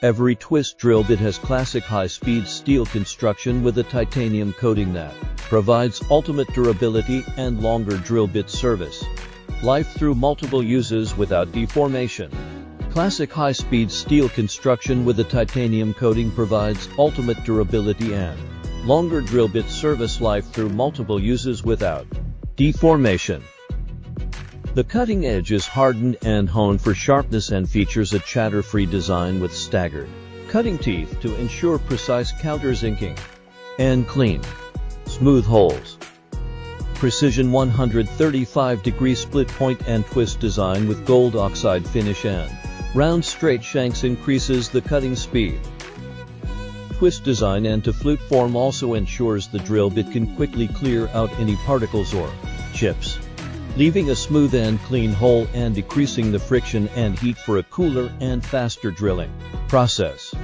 Every twist drill bit has classic high-speed steel construction with a titanium coating that provides ultimate durability and longer drill bit service life through multiple uses without deformation. Classic high-speed steel construction with a titanium coating provides ultimate durability and longer drill bit service life through multiple uses without deformation. The cutting edge is hardened and honed for sharpness and features a chatter-free design with staggered cutting teeth to ensure precise countersinking and clean, smooth holes. Precision 135-degree split point and twist design with gold oxide finish and round straight shanks increases the cutting speed. Twist design and to flute form also ensures the drill bit can quickly clear out any particles or chips, leaving a smooth and clean hole and decreasing the friction and heat for a cooler and faster drilling process.